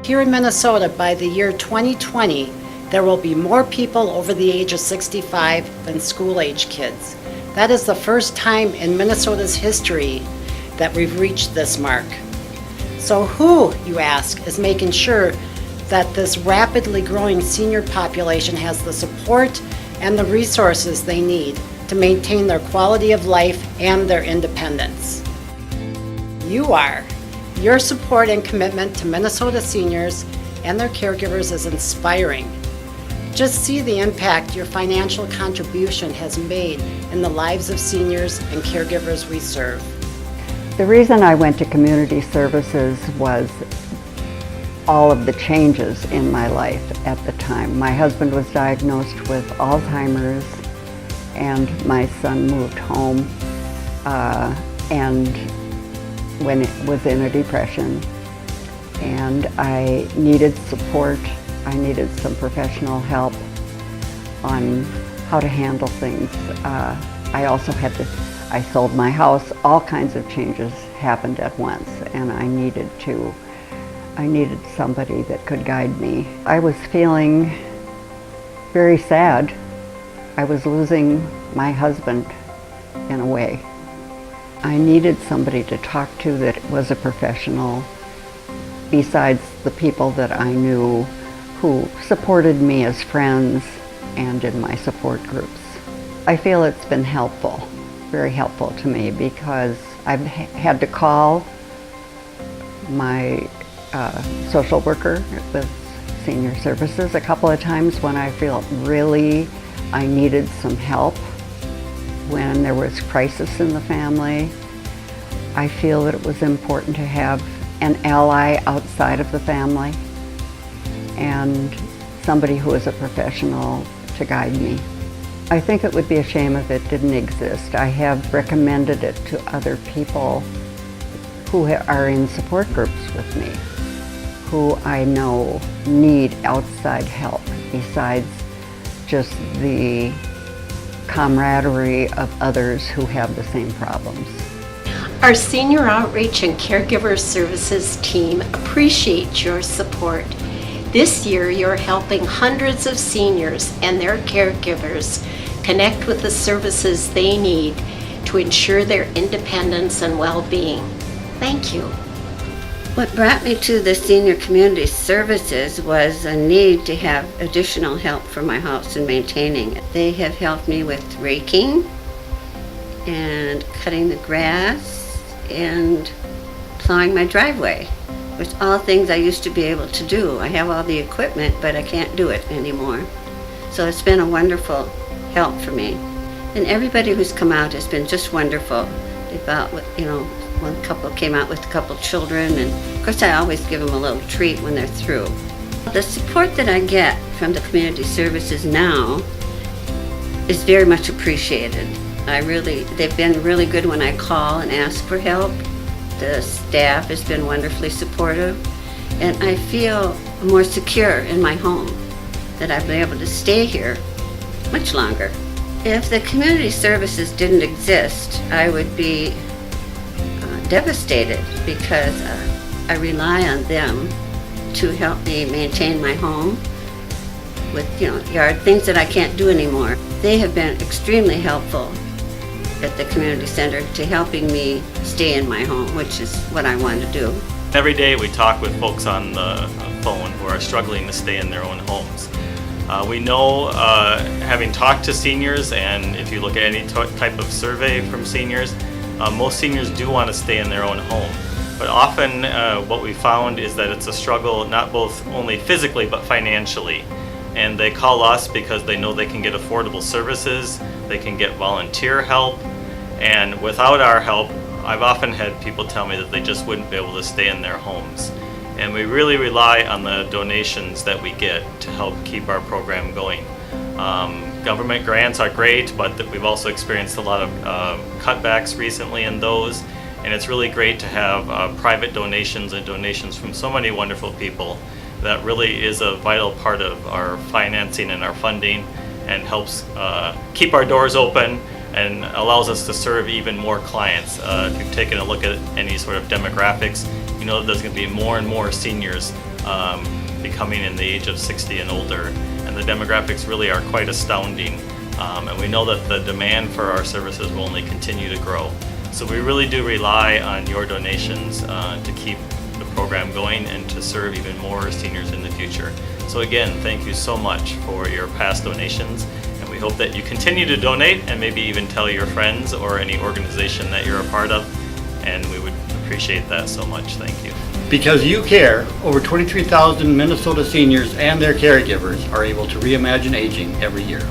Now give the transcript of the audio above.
Here in Minnesota, by the year 2020, there will be more people over the age of 65 than school-age kids. That is the first time in Minnesota's history that we've reached this mark. So who, you ask, is making sure that this rapidly growing senior population has the support and the resources they need to maintain their quality of life and their independence? You are. Your support and commitment to Minnesota seniors and their caregivers is inspiring. Just see the impact your financial contribution has made in the lives of seniors and caregivers we serve. The reason I went to community services was all of the changes in my life at the time. My husband was diagnosed with Alzheimer's and my son moved home and when it was in a depression, and I needed support. I needed some professional help on how to handle things. I also I sold my house. All kinds of changes happened at once, and I needed somebody that could guide me. I was feeling very sad. I was losing my husband in a way. I needed somebody to talk to that was a professional besides the people that I knew who supported me as friends and in my support groups. I feel it's been helpful, very helpful to me, because I've had to call my social worker with senior services a couple of times when I felt really I needed some help. When there was crisis in the family, I feel that it was important to have an ally outside of the family and somebody who is a professional to guide me. I think it would be a shame if it didn't exist. I have recommended it to other people who are in support groups with me, who I know need outside help besides just the camaraderie of others who have the same problems. Our Senior Outreach and Caregiver Services team appreciates your support. This year, you're helping hundreds of seniors and their caregivers connect with the services they need to ensure their independence and well-being. Thank you. What brought me to the Senior Community Services was a need to have additional help for my house and maintaining it. They have helped me with raking and cutting the grass and plowing my driveway, which all things I used to be able to do. I have all the equipment, but I can't do it anymore. So it's been a wonderful help for me. And everybody who's come out has been just wonderful. They thought, one couple came out with a couple children, and of course I always give them a little treat when they're through. The support that I get from the community services now is very much appreciated. They've been really good when I call and ask for help. The staff has been wonderfully supportive, and I feel more secure in my home, that I've been able to stay here much longer. If the community services didn't exist, I would be devastated, because I rely on them to help me maintain my home with yard things that I can't do anymore. They have been extremely helpful at the community center to helping me stay in my home, which is what I want to do. Every day we talk with folks on the phone who are struggling to stay in their own homes. We know, having talked to seniors, and if you look at any type of survey from seniors, most seniors do want to stay in their own home. But often what we found is that it's a struggle, not both only physically but financially. And they call us because they know they can get affordable services, they can get volunteer help, and without our help, I've often had people tell me that they just wouldn't be able to stay in their homes. And we really rely on the donations that we get to help keep our program going. Government grants are great, but we've also experienced a lot of cutbacks recently in those, and it's really great to have private donations and donations from so many wonderful people. That really is a vital part of our financing and our funding, and helps keep our doors open and allows us to serve even more clients. If you've taken a look at any sort of demographics, you know that there's going to be more and more seniors becoming in the age of 60 and older, and the demographics really are quite astounding. And we know that the demand for our services will only continue to grow. So we really do rely on your donations to keep the program going and to serve even more seniors in the future. So again, thank you so much for your past donations, and we hope that you continue to donate and maybe even tell your friends or any organization that you're a part of, and we would appreciate that so much. Thank you. Because you care, over 23,000 Minnesota seniors and their caregivers are able to reimagine aging every year.